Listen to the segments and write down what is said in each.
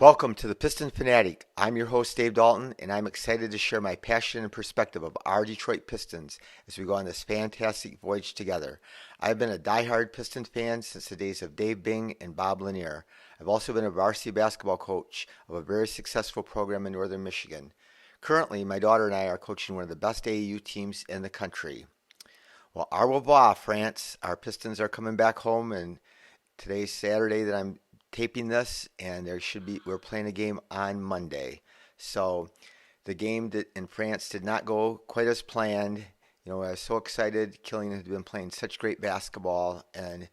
Welcome to the Piston Fanatic. I'm your host, Dave Dalton, and I'm excited to share my passion and perspective of our Detroit Pistons as we go on this fantastic voyage together. I've been a diehard Piston fan since the days of Dave Bing and Bob Lanier. I've also been a varsity basketball coach of a very successful program in northern Michigan. Currently, my daughter and I are coaching one of the best AAU teams in the country. Well, au revoir, France. Our Pistons are coming back home, and today's Saturday that I'm taping this, and we're playing a game on Monday. So the game in France did not go quite as planned. I was so excited. Killian had been playing such great basketball and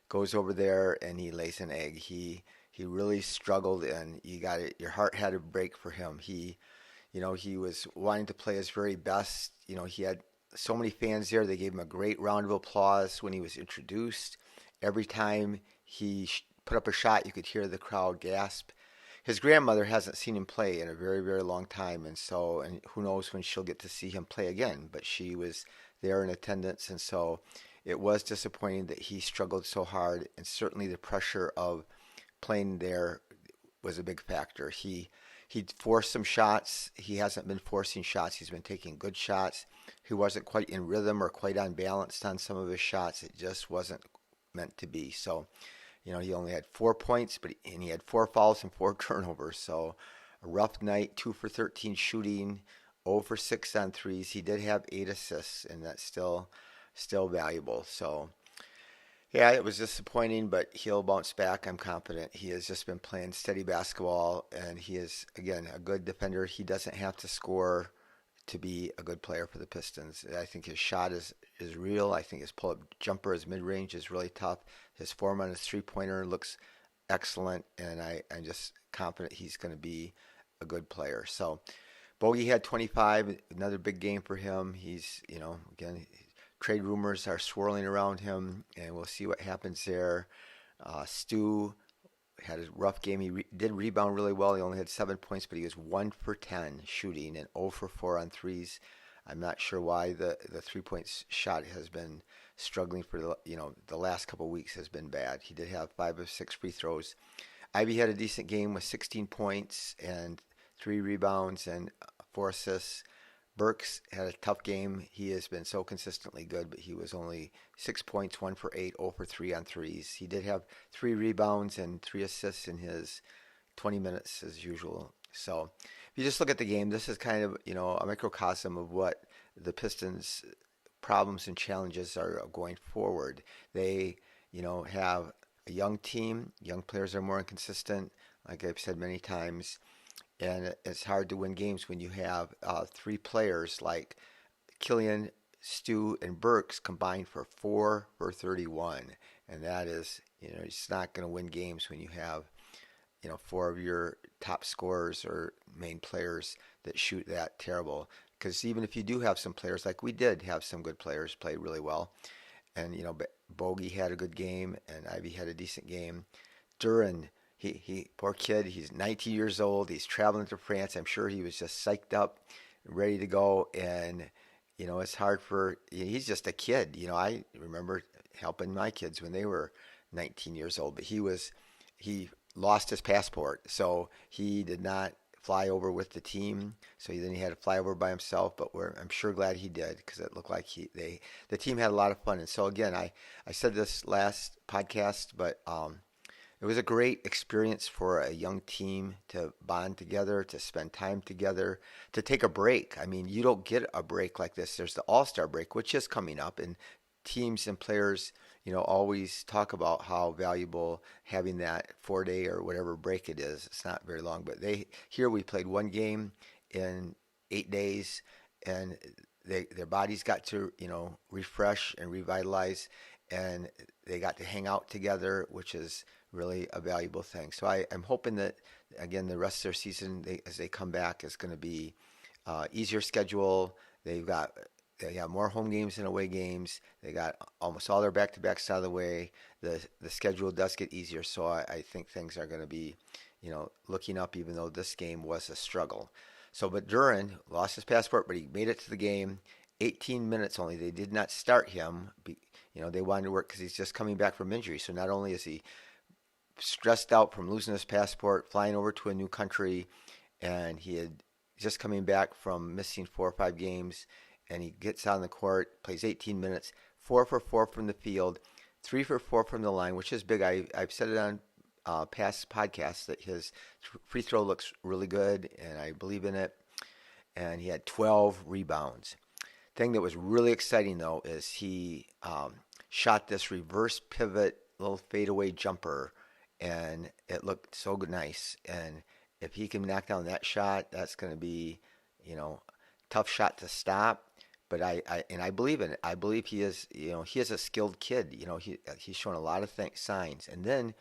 goes over there and he lays an egg. He really struggled, and your heart had to break for him. He was wanting to play his very best. He had so many fans there. They gave him a great round of applause when he was introduced. Every time he put up a shot, you could hear the crowd gasp. His grandmother hasn't seen him play in a very, very long time, and who knows when she'll get to see him play again. But she was there in attendance, and so it was disappointing that he struggled so hard, and certainly the pressure of playing there was a big factor. He forced some shots. He hasn't been forcing shots. He's been taking good shots. He wasn't quite in rhythm or quite unbalanced on some of his shots. It just wasn't meant to be. So, he only had 4 points, and he had 4 fouls and 4 turnovers. So, a rough night. 2 for 13 shooting, 0 for 6 on threes. He did have 8 assists, and that's still valuable. So, yeah, it was disappointing, but he'll bounce back. I'm confident. He has just been playing steady basketball, and he is, again, a good defender. He doesn't have to score to be a good player for the Pistons. I think his shot is real. I think his pull-up jumper, his mid-range is really tough. His form on his three-pointer looks excellent, and I'm just confident he's going to be a good player. So, Bogey had 25, another big game for him. He's, again, trade rumors are swirling around him, and we'll see what happens there. Stu had a rough game. He did rebound really well. He only had 7 points, but he was 1 for 10 shooting and 0 for 4 on threes. I'm not sure why the 3-point shot has been struggling for the last couple of weeks has been bad. He did have 5 of 6 free throws. Ivy had a decent game with 16 points and 3 rebounds and 4 assists. Burks had a tough game. He has been so consistently good, but he was only 6 points, 1 for 8, 0 for 3 on threes. He did have 3 rebounds and 3 assists in his 20 minutes as usual. So if you just look at the game, this is kind of, a microcosm of what the Pistons' problems and challenges are going forward. They, have a young team. Young players are more inconsistent, like I've said many times. And it's hard to win games when you have 3 players like Killian, Stu, and Burks combined for 4 for 31. And that is, it's not going to win games when you have, 4 of your top scorers or main players that shoot that terrible. Because even if you do have some players, like we did have some good players play really well. And, Bogey had a good game, and Ivy had a decent game. Duran, he poor kid, he's 19 years old. He's traveling to France. I'm sure he was just psyched up, ready to go. And, it's hard he's just a kid. I remember helping my kids when they were 19 years old, but he lost his passport. So he did not fly over with the team. So then he had to fly over by himself, but I'm sure glad he did, because it looked like the team had a lot of fun. And so again, I said this last podcast, but, it was a great experience for a young team to bond together, to spend time together, to take a break. I mean, you don't get a break like this. There's the All-Star break, which is coming up, and teams and players, always talk about how valuable having that 4-day or whatever break it is. It's not very long, but here we played 1 game in 8 days, and their bodies got to, refresh and revitalize, and they got to hang out together, which is really a valuable thing. So I'm hoping that, again, the rest of their season, as they come back, is going to be easier schedule. They have more home games and away games. They got almost all their back-to-backs out of the way. The schedule does get easier, so I think things are going to be, looking up, even though this game was a struggle. So, but Duran lost his passport, but he made it to the game. 18 minutes only. They did not start him. They wanted to work because he's just coming back from injury. So not only is he stressed out from losing his passport, flying over to a new country, and he had just coming back from missing 4 or 5 games, and he gets on the court, plays 18 minutes, 4 for 4 from the field, 3 for 4 from the line, which is big. I've said it on past podcasts that his free throw looks really good, and I believe in it. And he had 12 rebounds. Thing that was really exciting though is he shot this reverse pivot little fadeaway jumper, and it looked so good, nice. And if he can knock down that shot, that's going to be, you know, tough shot to stop. But I believe in it. I believe he is, he is a skilled kid. He's shown a lot of signs. And then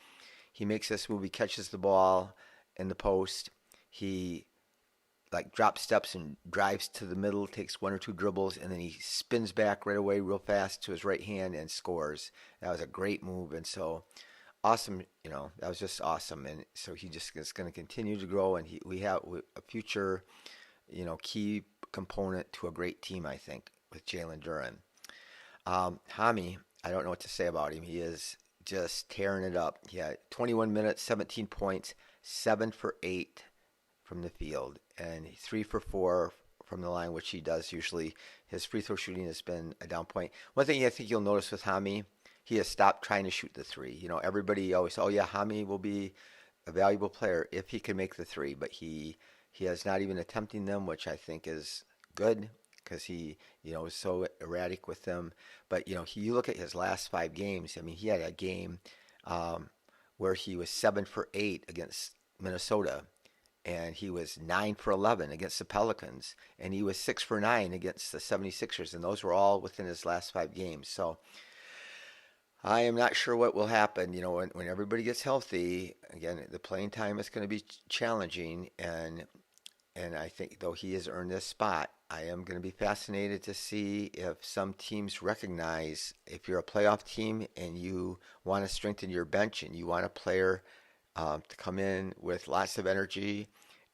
he makes this move. He catches the ball in the post. He like drop steps and drives to the middle, takes 1 or 2 dribbles, and then he spins back right away real fast to his right hand and scores. That was a great move, and so awesome. That was just awesome. And so he just is going to continue to grow, and we have a future, key component to a great team, I think, with Jalen Duren. Hami, I don't know what to say about him. He is just tearing it up. He had 21 minutes, 17 points, 7 for 8 from the field, and 3 for 4 from the line, which he does usually. His free throw shooting has been a down point. One thing I think you'll notice with Hami, he has stopped trying to shoot the three. Everybody always, oh yeah, Hami will be a valuable player if he can make the three, but he has not even attempting them, which I think is good because he, is so erratic with them. But, you look at his last 5 games. I mean, he had a game where he was 7 for 8 against Minnesota, and he was 9 for 11 against the Pelicans, and he was 6 for 9 against the 76ers, and those were all within his last 5 games. So I am not sure what will happen. When everybody gets healthy, again, the playing time is going to be challenging, and I think though he has earned this spot, I am going to be fascinated to see if some teams recognize if you're a playoff team and you want to strengthen your bench and you want a player to come in with lots of energy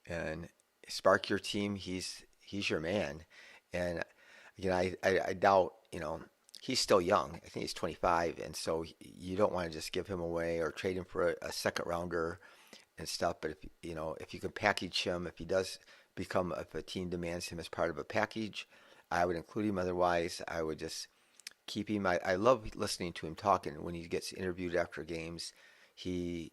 and spark your team, he's your man. And again, I doubt, he's still young. I think he's 25, and so you don't want to just give him away or trade him for a second rounder and stuff. But if you can package him, if he does become, if a team demands him as part of a package, I would include him. Otherwise, I would just keep him. I love listening to him talking when he gets interviewed after games. He,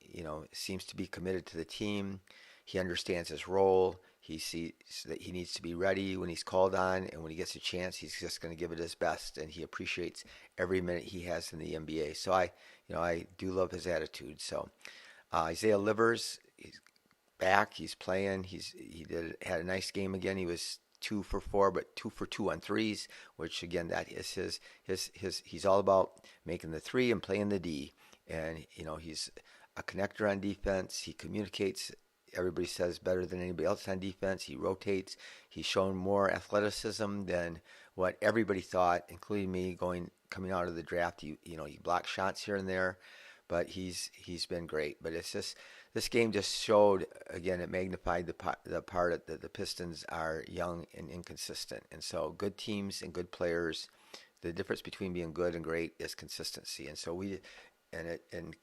seems to be committed to the team. He understands his role. He sees that he needs to be ready when he's called on, and when he gets a chance, he's just going to give it his best, and he appreciates every minute he has in the NBA. So I do love his attitude. So Isaiah Livers, he's back. He's playing. Had a nice game again. He was 2 for 4, but 2 for 2 on threes, which again, that is his. He's all about making the three and playing the D. And he's a connector on defense. He communicates, everybody says, better than anybody else on defense. He rotates. He's shown more athleticism than what everybody thought, including me coming out of the draft. He blocked shots here and there, but he's been great. But it's just, this game just showed, again, it magnified the part that the Pistons are young and inconsistent. And so good teams and good players, the difference between being good and great is consistency. And so and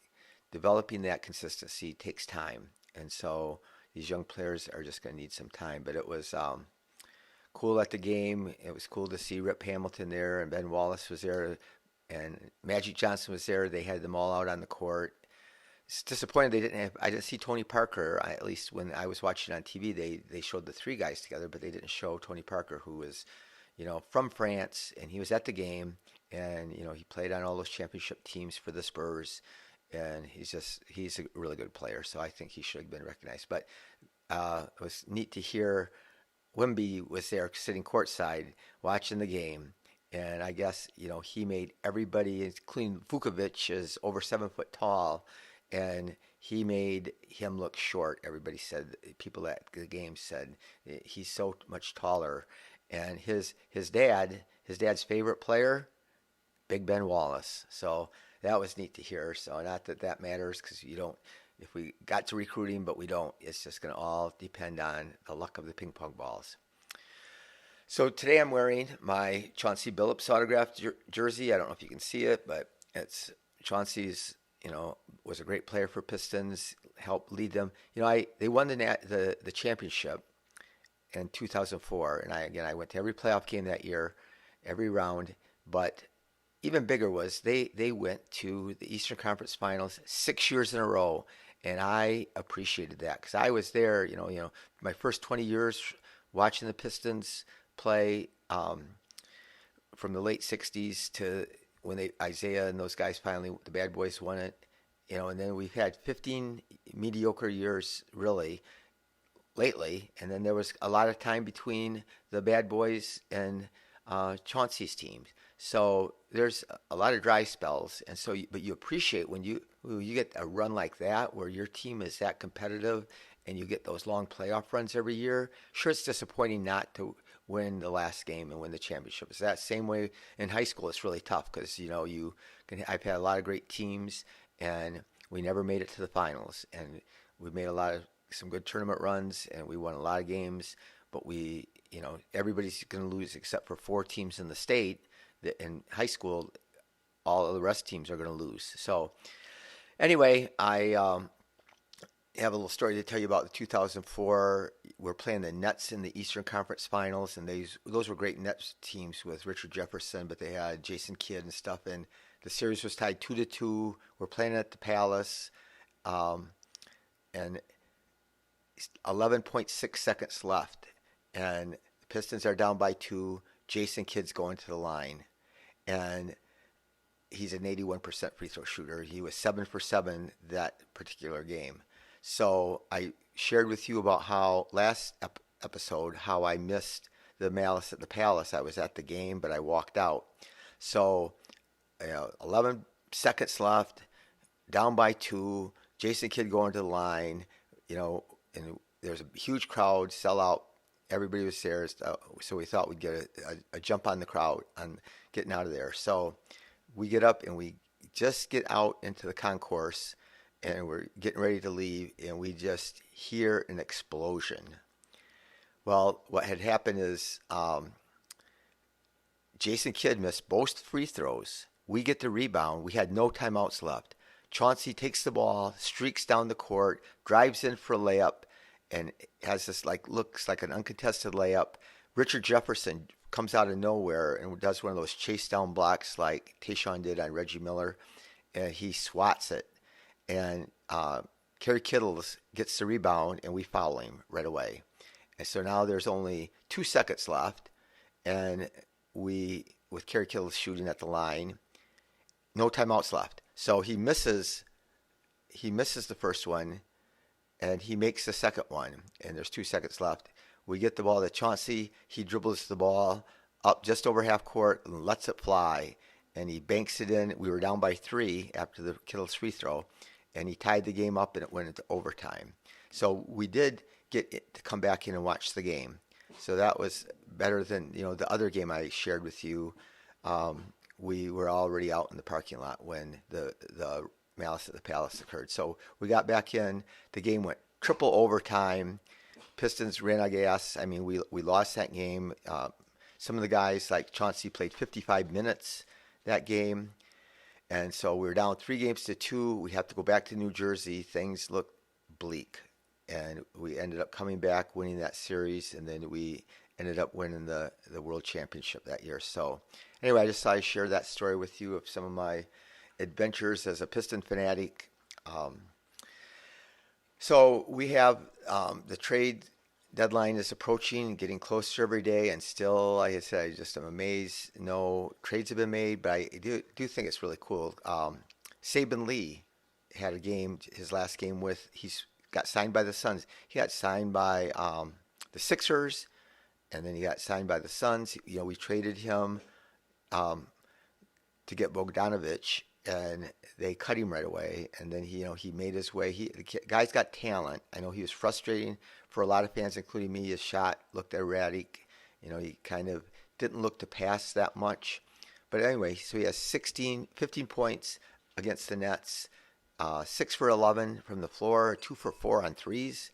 developing that consistency takes time. And so these young players are just going to need some time. But it was cool at the game. It was cool to see Rip Hamilton there, and Ben Wallace was there, and Magic Johnson was there. They had them all out on the court. It's disappointing I didn't see Tony Parker. At least when I was watching on TV, they showed the 3 guys together, but they didn't show Tony Parker, who was, from France, and he was at the game, and he played on all those championship teams for the Spurs, and he's a really good player. So I think he should have been recognized. But it was neat to hear Wemby was there sitting courtside watching the game, and I guess he made everybody, including Vukovic, is over 7 foot tall. And he made him look short. Everybody said, people at the game said, he's so much taller. And his dad's favorite player, Big Ben Wallace. So that was neat to hear. So not that matters, because if we got to recruit him, but we don't, it's just going to all depend on the luck of the ping pong balls. So today I'm wearing my Chauncey Billups autographed jersey. I don't know if you can see it, but it's Chauncey's was a great player for Pistons, helped lead them. They won the championship in 2004, and I went to every playoff game that year, every round. But even bigger was they went to the Eastern Conference Finals 6 years in a row, and I appreciated that because I was there. My first 20 years watching the Pistons play from the late '60s to when Isaiah and those guys finally the Bad Boys won it. And then we've had 15 mediocre years really lately, and then there was a lot of time between the Bad Boys and Chauncey's teams. So there's a lot of dry spells, and but you appreciate when you get a run like that where your team is that competitive, and you get those long playoff runs every year. Sure, it's disappointing not to win the last game and win the championship. It's that same way in high school. It's really tough because I've had a lot of great teams, and we never made it to the finals, and we made some good tournament runs, and we won a lot of games, but everybody's going to lose except for 4 teams in the state. In high school, all of the rest teams are going to lose. So anyway, I have a little story to tell you about the 2004. We're playing the Nets in the Eastern Conference Finals, and those were great Nets teams with Richard Jefferson, but they had Jason Kidd and stuff, and the series was tied 2-2. We're playing at the Palace, and 11.6 seconds left, and the Pistons are down by 2. Jason Kidd's going to the line, and he's an 81% free throw shooter. He was 7 for 7 that particular game. So I shared with you about how last episode how I missed the Malice at the Palace. I was at the game, but I walked out. So 11 seconds left, down by 2. Jason Kidd going to the line, and there's a huge crowd, sell out. Everybody was there, so we thought we'd get a jump on the crowd on getting out of there. So we get up and we just get out into the concourse, and we're getting ready to leave, and we just hear an explosion. Well, what had happened is Jason Kidd missed both free throws. We get the rebound. We had no timeouts left. Chauncey takes the ball, streaks down the court, drives in for a layup, and has this looks like an uncontested layup. Richard Jefferson comes out of nowhere and does one of those chase down blocks like Tayshaun did on Reggie Miller, and he swats it. And Kerry Kittles gets the rebound, and we foul him right away. And so now there's only 2 seconds left, and with Kerry Kittles shooting at the line, no timeouts left. So he misses the first one, and he makes the second one, and there's 2 seconds left. We get the ball to Chauncey. He dribbles the ball up just over half court and lets it fly, and he banks it in. We were down by 3 after the Kittles free throw, and he tied the game up, and it went into overtime. So we did get it to come back in and watch the game. So that was better than the other game I shared with you. We were already out in the parking lot when the Malice at the Palace occurred. So we got back in. The game went triple overtime. Pistons ran out of gas. I mean, we lost that game. Some of the guys like Chauncey played 55 minutes that game. And so we were down 3-2. We have to go back to New Jersey. Things looked bleak. And we ended up coming back, winning that series, and then we ended up winning the World Championship that year. So anyway, I just thought I'd share that story with you of some of my adventures as a Piston fanatic. So we have the trade deadline is approaching, getting closer every day, and still, like I said, I just am amazed. No trades have been made, but I do think it's really cool. Saban Lee had a game, his last game he's got signed by the Suns. He got signed by the Sixers, and then he got signed by the Suns. We traded him to get Bogdanovich, and they cut him right away. And then he made his way. The guy's got talent. I know he was frustrating for a lot of fans, including me. His shot looked erratic. He kind of didn't look to pass that much. But anyway, so he has 15 points against the Nets, 6 for 11 from the floor, 2 for 4 on threes,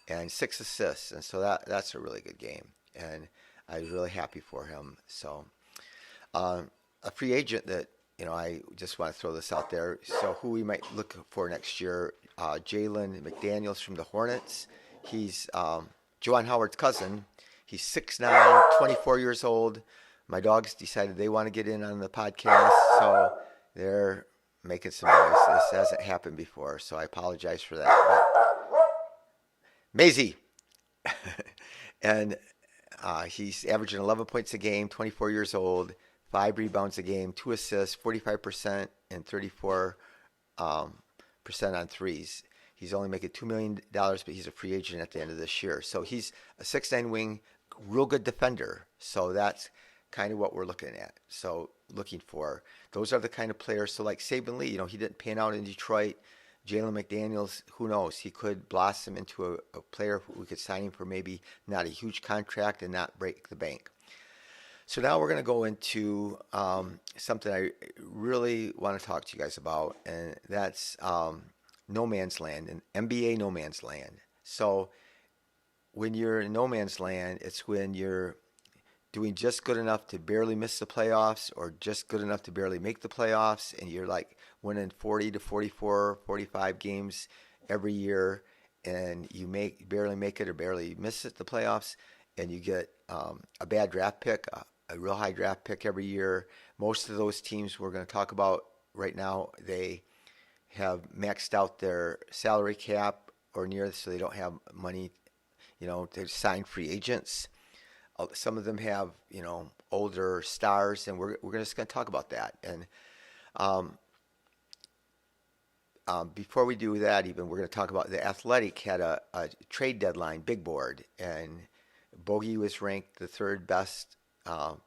and 6 assists. And so that's a really good game. And I was really happy for him. So a free agent that I just want to throw this out there. So who we might look for next year, Jalen McDaniels from the Hornets. He's Juwan Howard's cousin. He's 6'9", 24 years old. My dogs decided they want to get in on the podcast, so they're making some noise. This hasn't happened before, so I apologize for that. But Maisie, and he's averaging 11 points a game, 24 years old, 5 rebounds a game, 2 assists, 45%, and 34% on threes. He's only making $2 million, but he's a free agent at the end of this year. So he's a 6'9" wing, real good defender. So that's kind of what we're looking at. So looking for. Those are the kind of players. So like Saban Lee, he didn't pan out in Detroit. Jalen McDaniels, who knows? He could blossom into a player who we could sign him for maybe not a huge contract and not break the bank. So now we're going to go into something I really want to talk to you guys about, and that's no man's land, and NBA no man's land. So when you're in no man's land, it's when you're doing just good enough to barely miss the playoffs or just good enough to barely make the playoffs, and you're like winning 40 to 44, 45 games every year, and you barely make it or barely miss it, the playoffs, and you get a bad draft pick, a real high draft pick every year. Most of those teams we're going to talk about right now, they have maxed out their salary cap or near, so they don't have money, to sign free agents. Some of them have, older stars, and we're just going to talk about that. And before we do that, even we're going to talk about the Athletic had a trade deadline, big board, and Bogey was ranked the third best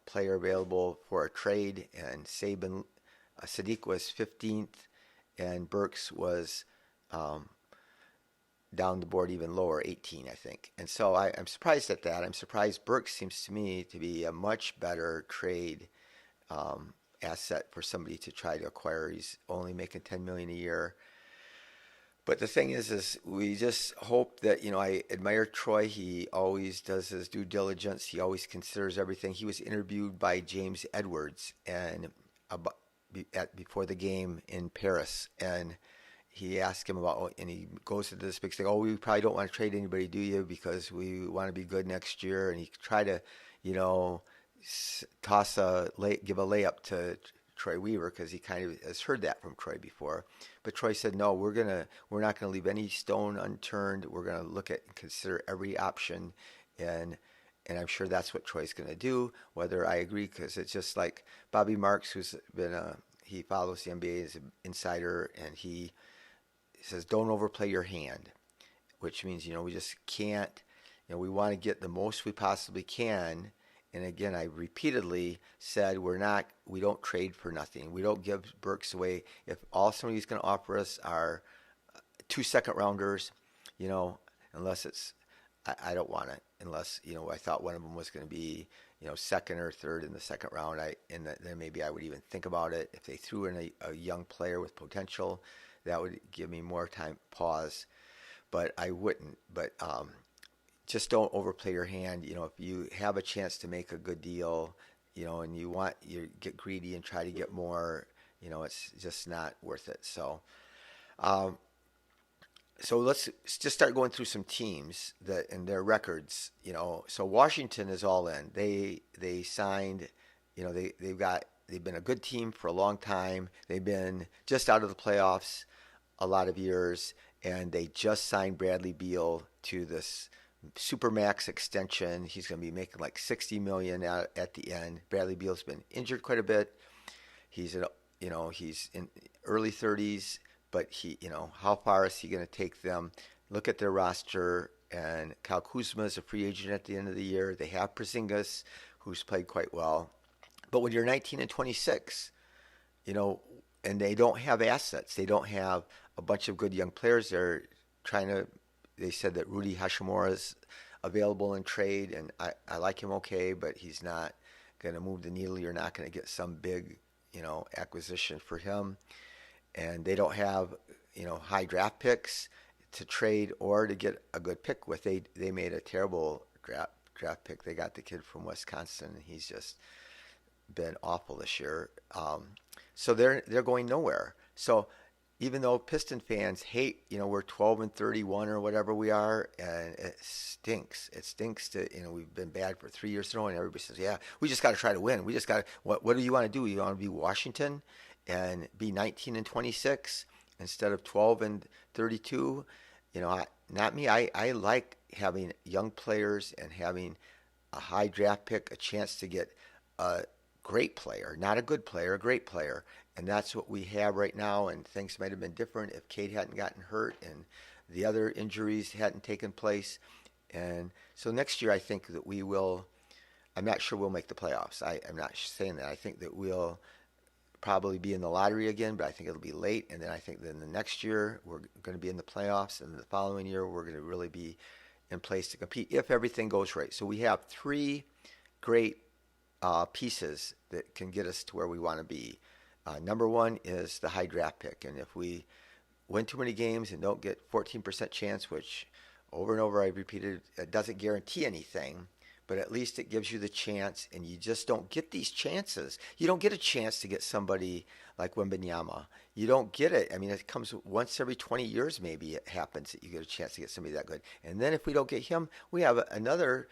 player available for a trade, and Sadiq was 15th, and Burks was down the board even lower, 18, I think. And so I'm surprised at that. I'm surprised Burks seems to me to be a much better trade asset for somebody to try to acquire. He's only making $10 million a year. But the thing is we just hope that, I admire Troy. He always does his due diligence. He always considers everything. He was interviewed by James Edwards before the game in Paris, and he asked him about, and he goes into this big thing, we probably don't want to trade anybody, do you? Because we want to be good next year. And he tried to, give a layup to Troy Weaver because he kind of has heard that from Troy before. But Troy said, no, we're not going to leave any stone unturned. We're going to look at and consider every option. And I'm sure that's what Troy's going to do, whether I agree, because it's just like Bobby Marks, who's been he follows the NBA as an insider, and he says, don't overplay your hand, which means, we just can't, we want to get the most we possibly can. And again, I repeatedly said, we don't trade for nothing. We don't give Burks away. If all somebody's going to offer us are 2 second rounders, unless it's, I don't want it, unless, I thought one of them was going to be, second or third in the second round. Then maybe I would even think about it. If they threw in a young player with potential, that would give me more time, pause, but I wouldn't. But just don't overplay your hand. If you have a chance to make a good deal, and you get greedy and try to get more, it's just not worth it. So, so let's just start going through some teams and their records. So Washington is all in. They signed, they've been a good team for a long time. They've been just out of the playoffs a lot of years, and they just signed Bradley Beal to this Supermax extension. He's going to be making like $60 million at the end. Bradley Beal's been injured quite a bit. He's in early 30s, but how far is he going to take them? Look at their roster, and Kyle Kuzma is a free agent at the end of the year. They have Porzingis, who's played quite well. But when you're 19 and 26, and they don't have assets, they don't have a bunch of good young players. They said that Rudy Hashimura is available in trade, and I like him okay, but he's not going to move the needle. You're not going to get some big, acquisition for him. And they don't have, high draft picks to trade or to get a good pick with. They made a terrible draft pick. They got the kid from Wisconsin, and he's just been awful this year. So they're going nowhere. So even though Piston fans hate, we're 12-31 or whatever we are, and it stinks. It stinks to, we've been bad for 3 years in a row, and everybody says, yeah, we just got to try to win. We just got to, what do you want to do? You want to be Washington and be 19-26 instead of 12-32? Not me. I like having young players and having a high draft pick, a chance to get a great player, not a good player, a great player. And that's what we have right now. And things might have been different if Kate hadn't gotten hurt and the other injuries hadn't taken place. And so next year, I think that we will. I'm not sure we'll make the playoffs. I'm not saying that. I think that we'll probably be in the lottery again, but I think it'll be late. And then I think then the next year we're going to be in the playoffs, and the following year we're going to really be in place to compete if everything goes right. So we have three great pieces that can get us to where we want to be. Number one is the high draft pick, and if we win too many games and don't get 14% chance, which over and over I've repeated, it doesn't guarantee anything, but at least it gives you the chance, and you just don't get these chances. You don't get a chance to get somebody like Wembanyama. You don't get it. I mean, it comes once every 20 years maybe it happens that you get a chance to get somebody that good. And then if we don't get him, we have another,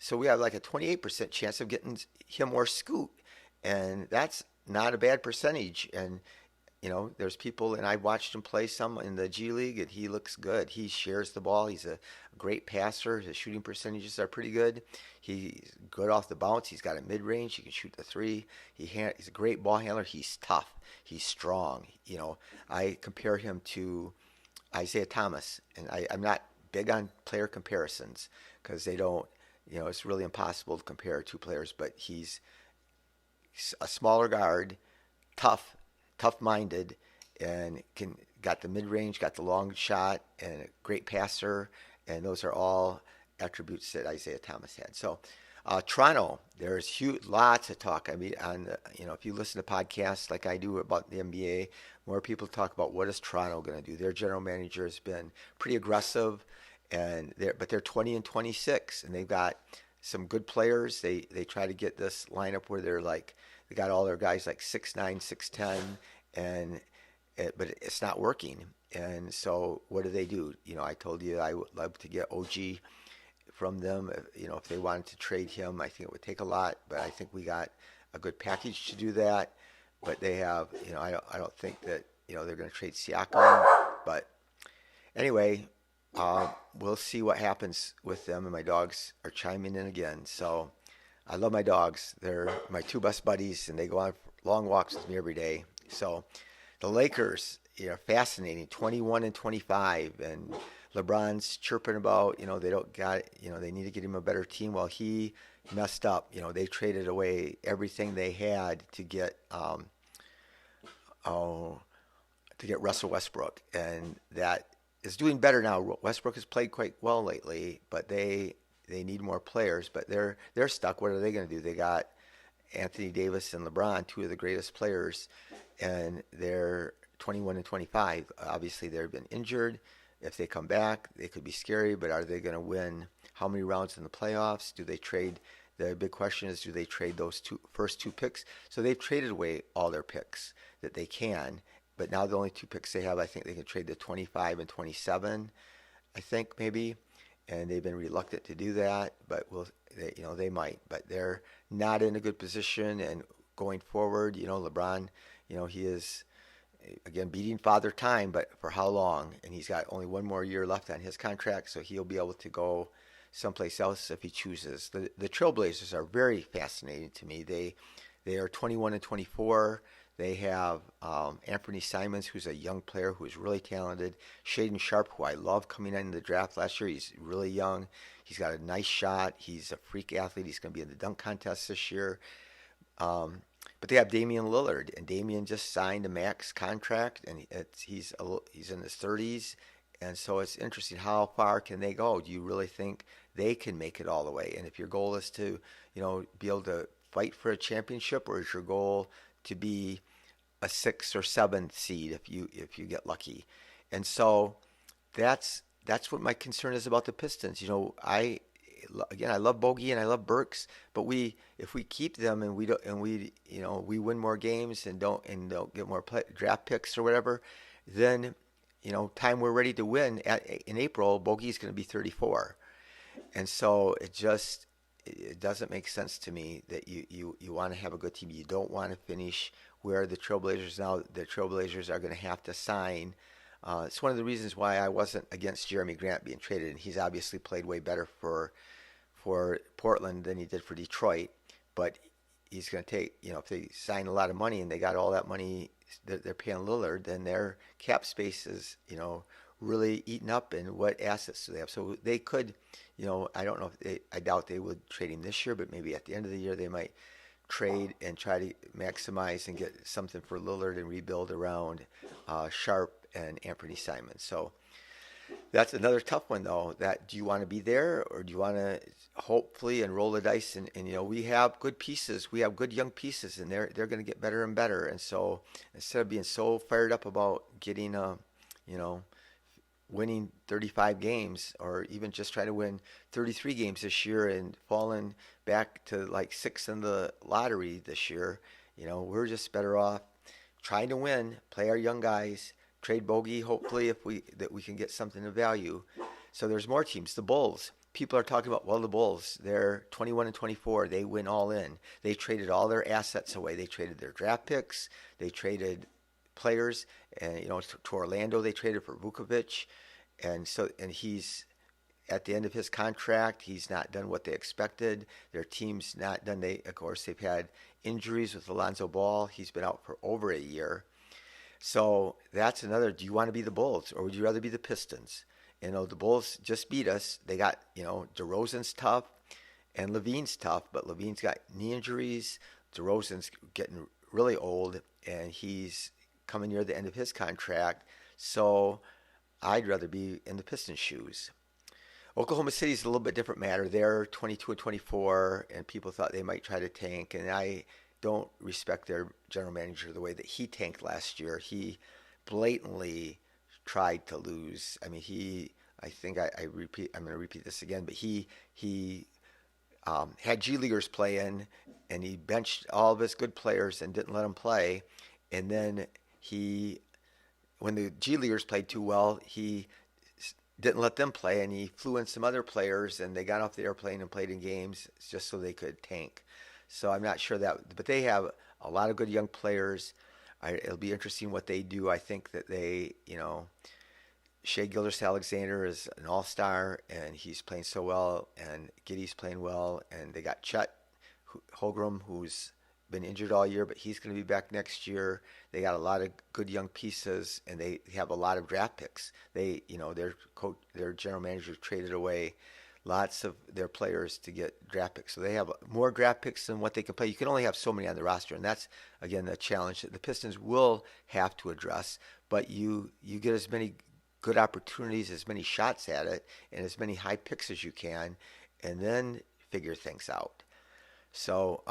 so we have like a 28% chance of getting him or Scoot. And that's not a bad percentage. And there's people, and I watched him play some in the G League, and he looks good. He shares the ball. He's a great passer. His shooting percentages are pretty good. He's good off the bounce. He's got a mid-range. He can shoot the three. He's a great ball handler. He's tough. He's strong. I compare him to Isaiah Thomas, and I'm not big on player comparisons because they don't, it's really impossible to compare two players, but he's a smaller guard, tough-minded, and got the mid-range, got the long shot, and a great passer, and those are all attributes that Isaiah Thomas had. So Toronto, there's lots of talk. I mean, if you listen to podcasts like I do about the NBA, more people talk about what is Toronto going to do. Their general manager has been pretty aggressive, but they're 20-26, and they've got some good players. They try to get this lineup where they got all their guys like 6'9", 6'10", but it's not working. And so what do? I told you I would love to get OG from them. If they wanted to trade him, I think it would take a lot, but I think we got a good package to do that. But they have, I don't think that, they're going to trade Siakam. But anyway, we'll see what happens with them, and my dogs are chiming in again. So I love my dogs. They're my two best buddies, and they go on long walks with me every day. So the Lakers, fascinating, 21-25, and LeBron's chirping about, they don't got, they need to get him a better team. Well, he messed up. They traded away everything they had to get Russell Westbrook, and that is doing better now. Westbrook has played quite well lately, but they need more players, but they're stuck. What are they going to do? They got Anthony Davis and LeBron, two of the greatest players, and they're 21-25. Obviously, they've been injured. If they come back, they could be scary, but are they going to win how many rounds in the playoffs? Do they trade? The big question is, do they trade those first two picks? So they've traded away all their picks that they can, but now the only two picks they have, I think they can trade the 25 and 27, I think maybe. And they've been reluctant to do that, but they might. But they're not in a good position. And going forward, LeBron, he is again beating Father Time, but for how long? And he's got only one more year left on his contract, so he'll be able to go someplace else if he chooses. The Trailblazers are very fascinating to me. They are 21-24. They have Anthony Simons, who's a young player who is really talented. Shaden Sharp, who I love coming into the draft last year. He's really young. He's got a nice shot. He's a freak athlete. He's going to be in the dunk contest this year. But they have Damian Lillard, and Damian just signed a max contract, and he's in his 30s. And so it's interesting, how far can they go? Do you really think they can make it all the way? And if your goal is to, be able to fight for a championship, or is your goal to be a 6th or 7th seed if you get lucky? And so that's what my concern is about the Pistons. again, I love Bogey and I love Burks, but if we keep them and we don't and we we win more games and don't get more draft picks or whatever, then time we're ready to win in April, Bogey's going to be 34, and so it doesn't make sense to me that you want to have a good team. You don't want to finish where the Trailblazers now. The Trailblazers are going to have to sign. It's one of the reasons why I wasn't against Jeremy Grant being traded, and he's obviously played way better for Portland than he did for Detroit. But he's going to take, if they sign a lot of money and they got all that money that they're paying Lillard, then their cap space is, really eaten up. And what assets do they have? So they could, I don't know I doubt they would trade him this year, but maybe at the end of the year they might trade and try to maximize and get something for Lillard and rebuild around Sharp and Anthony Simons. So that's another tough one, though. That do you want to be there, or do you want to hopefully and roll the dice? And we have good pieces. We have good young pieces, and they're going to get better and better. And so instead of being so fired up about getting winning 35 games, or even just trying to win 33 games this year and falling back to like sixth in the lottery this year, we're just better off trying to win, play our young guys, trade Bogey, hopefully if we can get something of value. So there's more teams. The Bulls. People are talking about, well, the Bulls, they're 21 and 24. They win all in. They traded all their assets away. They traded their draft picks. They traded players, and to Orlando they traded for Vukovic, and he's at the end of his contract. He's not done what they expected. Their team's not done. Of course, they've had injuries with Alonzo Ball. He's been out for over a year. So that's another. Do you want to be the Bulls, or would you rather be the Pistons? The Bulls just beat us. They got, DeRozan's tough and Levine's tough, but Levine's got knee injuries. DeRozan's getting really old, and he's coming near the end of his contract. So I'd rather be in the Pistons' shoes. Oklahoma City's a little bit different matter. They're 22 and 24, and people thought they might try to tank, and I don't respect their general manager the way that he tanked last year. He blatantly tried to lose. I mean, I'm going to repeat this again, but he had G Leaguers play in, and he benched all of his good players and didn't let them play. And then when the G Leaguers played too well, he didn't let them play, and he flew in some other players, and they got off the airplane and played in games just so they could tank. So I'm not sure but they have a lot of good young players. It'll be interesting what they do. I think that Shai Gilgeous-Alexander is an all-star, and he's playing so well, and Giddey's playing well, and they got Chet Holmgren, who's been injured all year, but he's going to be back next year. They got a lot of good young pieces, and they have a lot of draft picks. Their general manager traded away lots of their players to get draft picks. So they have more draft picks than what they can play. You can only have so many on the roster, and that's, again, the challenge that the Pistons will have to address. But you get as many good opportunities, as many shots at it, and as many high picks as you can, and then figure things out. So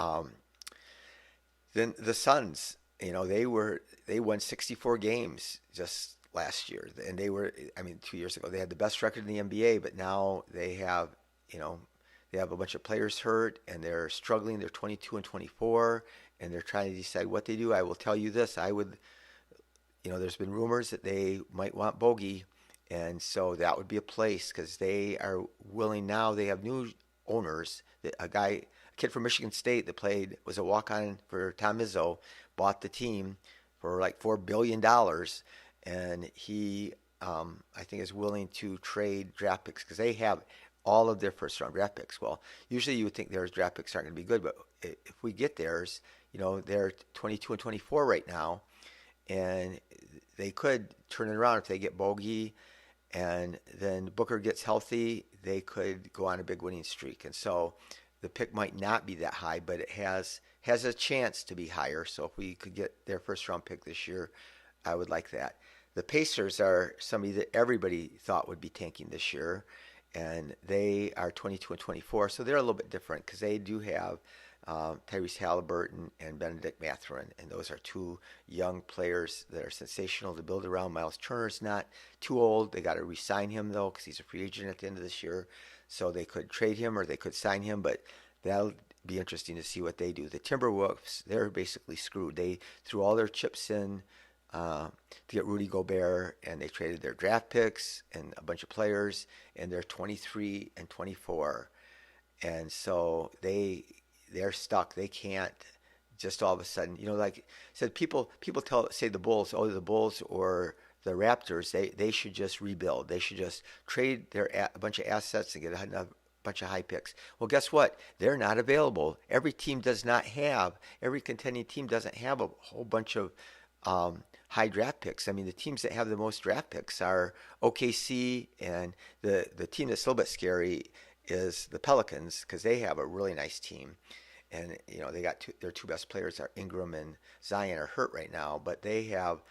then the Suns, they won 64 games just last year, and 2 years ago they had the best record in the NBA, but now they have a bunch of players hurt, and they're struggling. They're 22 and 24, and they're trying to decide what they do. I will tell you this: there's been rumors that they might want Bogey, and so that would be a place, because they are willing now. They have new owners. A kid from Michigan State that was a walk-on for Tom Izzo, bought the team for like $4 billion, and he, I think, is willing to trade draft picks, because they have all of their first-round draft picks. Well, usually you would think their draft picks aren't going to be good, but if we get theirs, they're 22 and 24 right now, and they could turn it around if they get Bogey, and then Booker gets healthy. They could go on a big winning streak, and so the pick might not be that high, but it has a chance to be higher. So if we could get their first-round pick this year, I would like that. The Pacers are somebody that everybody thought would be tanking this year, and they are 22 and 24, so they're a little bit different, because they do have Tyrese Halliburton and Benedict Mathurin, and those are two young players that are sensational to build around. Miles Turner's not too old. They got to re-sign him, though, because he's a free agent at the end of this year. So they could trade him or they could sign him, but that'll be interesting to see what they do. The Timberwolves, they're basically screwed. They threw all their chips in to get Rudy Gobert, and they traded their draft picks and a bunch of players, and they're 23 and 24, and so they're stuck. They can't just all of a sudden, like I said, people say the Bulls, the Bulls or the Raptors, they should just rebuild. They should just trade a bunch of assets and get a bunch of high picks. Well, guess what? They're not available. Every contending team doesn't have a whole bunch of high draft picks. I mean, the teams that have the most draft picks are OKC, and the team that's a little bit scary is the Pelicans because they have a really nice team. And they got their two best players are Ingram and Zion are hurt right now, but they have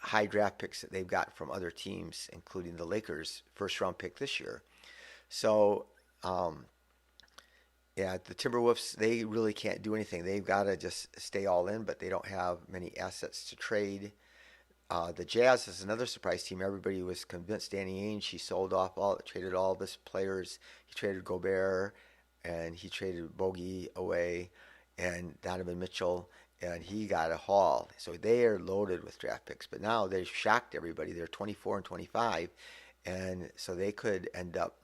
high draft picks that they've got from other teams, including the Lakers' first round pick this year. So, yeah, the Timberwolves, they really can't do anything. They've got to just stay all in, but they don't have many assets to trade. The Jazz is another surprise team. Everybody was convinced Danny Ainge, he traded all of his players. He traded Gobert, and he traded Bogey away, and Donovan Mitchell, and he got a haul. So they are loaded with draft picks. But now they've shocked everybody. They're 24 and 25, and so they could end up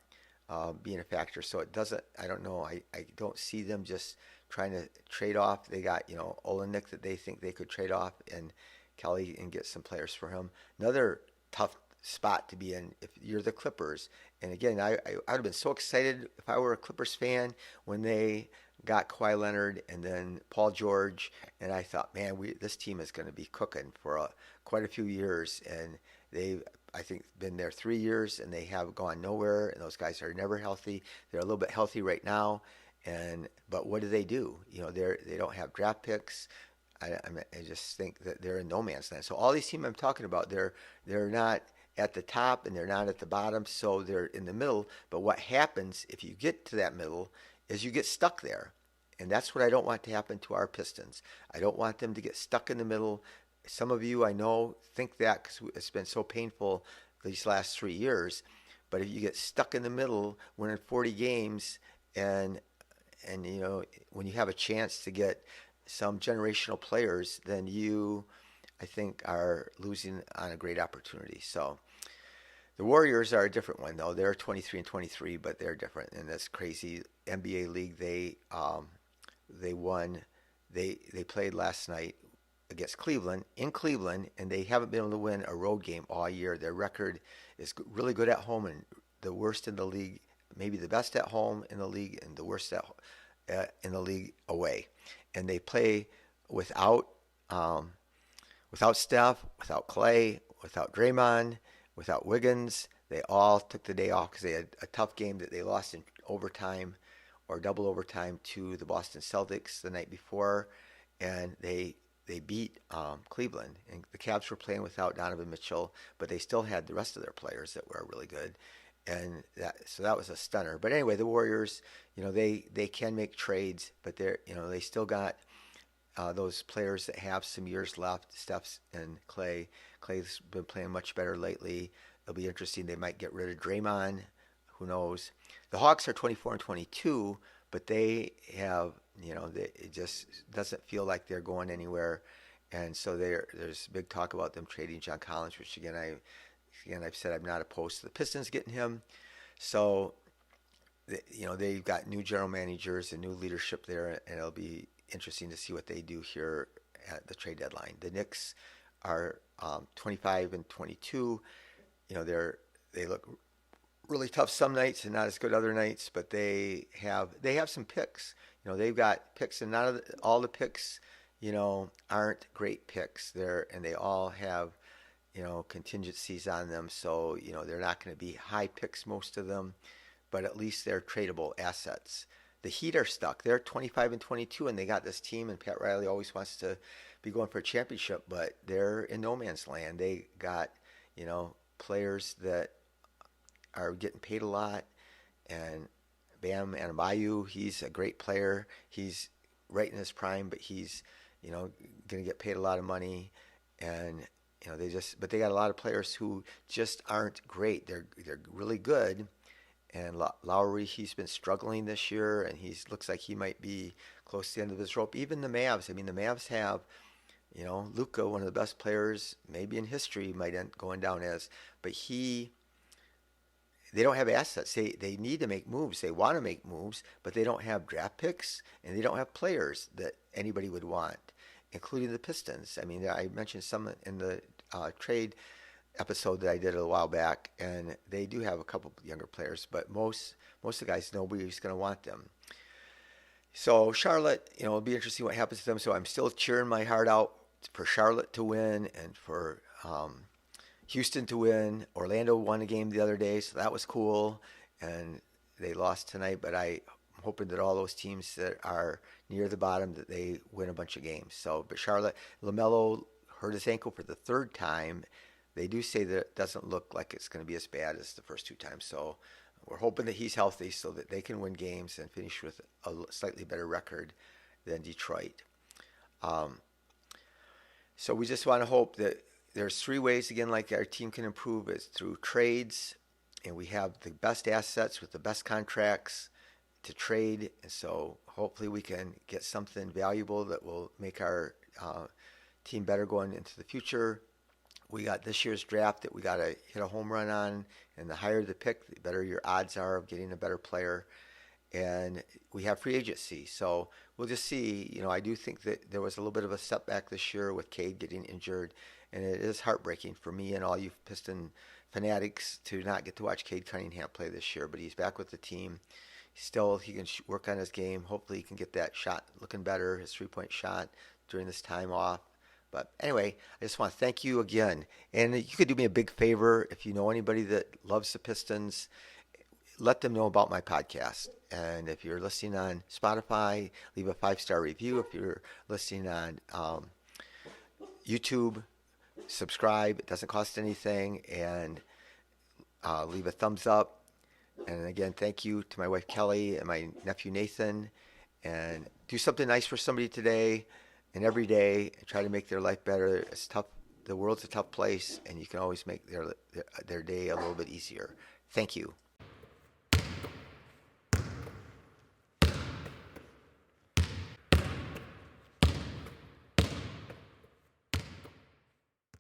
being a factor. So it doesn't. I don't know. I don't see them just trying to trade off. They got Olenek that they think they could trade off, and Kelly, and get some players for him. Another tough spot to be in if you're the Clippers. And again, I would have been so excited if I were a Clippers fan when they got Kawhi Leonard and then Paul George, and I thought, man, this team is going to be cooking for quite a few years. And they've, I think, been there 3 years, and they have gone nowhere. And those guys are never healthy. They're a little bit healthy right now, but what do? They don't have draft picks. I just think that they're in no man's land. So all these teams I'm talking about, they're not at the top and they're not at the bottom, so they're in the middle. But what happens if you get to that middle is you get stuck there. And that's what I don't want to happen to our Pistons. I don't want them to get stuck in the middle. Some of you, I know, think that because it's been so painful these last 3 years. But if you get stuck in the middle, winning 40 games, and when you have a chance to get some generational players, then you, I think, are losing on a great opportunity. So the Warriors are a different one, though. They're 23 and 23, but they're different in this crazy NBA league. They won. They played last night against Cleveland in Cleveland, and they haven't been able to win a road game all year. Their record is really good at home and the worst in the league, maybe the best at home in the league and the worst in the league away. And they play without Steph, without Clay, without Draymond, without Wiggins. They all took the day off because they had a tough game that they lost in overtime or double overtime to the Boston Celtics the night before, and they beat Cleveland. And the Cavs were playing without Donovan Mitchell, but they still had the rest of their players that were really good. And that was a stunner. But anyway, the Warriors, they can make trades, but they still got those players that have some years left. Steph and Clay. Clay's been playing much better lately. It'll be interesting. They might get rid of Draymond. Who knows? The Hawks are 24 and 22, but they have, it just doesn't feel like they're going anywhere. And so there's big talk about them trading John Collins, which again I've said I'm not opposed to the Pistons getting him. So, they've got new general managers and new leadership there, and it'll be interesting to see what they do here at the trade deadline. The Knicks are 25 and 22. They look really tough some nights and not as good other nights, but they have some picks. They've got picks, and not all the picks, aren't great picks. They all have contingencies on them, so they're not going to be high picks, most of them, but at least they're tradable assets. The Heat are stuck. They're 25 and 22, and they got this team, and Pat Riley always wants to be going for a championship, but they're in no man's land. They got players that are getting paid a lot, and Bam Adebayo, he's a great player. He's right in his prime, but he's going to get paid a lot of money, and but they got a lot of players who just aren't great. They're really good, And Lowry, he's been struggling this year, and he looks like he might be close to the end of his rope. Even the Mavs. I mean, the Mavs have, Luka, one of the best players maybe in history, might end going down as, but they don't have assets. They need to make moves. They want to make moves, but they don't have draft picks and they don't have players that anybody would want, including the Pistons. I mean, I mentioned some in the trade episode that I did a while back, and they do have a couple younger players, but most of the guys, nobody's going to want them. So Charlotte, it'll be interesting what happens to them. So I'm still cheering my heart out for Charlotte to win and for Houston to win. Orlando won a game the other day, so that was cool, and they lost tonight. But I'm hoping that all those teams that are near the bottom, that they win a bunch of games. So, but Charlotte, LaMelo hurt his ankle for the third time. They do say that it doesn't look like it's going to be as bad as the first two times. So we're hoping that he's healthy so that they can win games and finish with a slightly better record than Detroit. So we just want to hope that there's three ways, again, like our team can improve. It's through trades, and we have the best assets with the best contracts to trade. And so hopefully we can get something valuable that will make our team better going into the future. We got this year's draft that we got to hit a home run on, and the higher the pick, the better your odds are of getting a better player. And we have free agency, so we'll just see. I do think that there was a little bit of a setback this year with Cade getting injured, and it is heartbreaking for me and all you Piston fanatics to not get to watch Cade Cunningham play this year. But he's back with the team. Still, he can work on his game. Hopefully, he can get that shot looking better, his three-point shot during this time off. But anyway, I just want to thank you again. And you could do me a big favor if you know anybody that loves the Pistons. Let them know about my podcast. And if you're listening on Spotify, leave a 5-star review. If you're listening on YouTube, subscribe. It doesn't cost anything. And leave a thumbs up. And again, thank you to my wife Kelly and my nephew Nathan. And do something nice for somebody today and every day. And try to make their life better. It's tough. The world's a tough place, and you can always make their day a little bit easier. Thank you.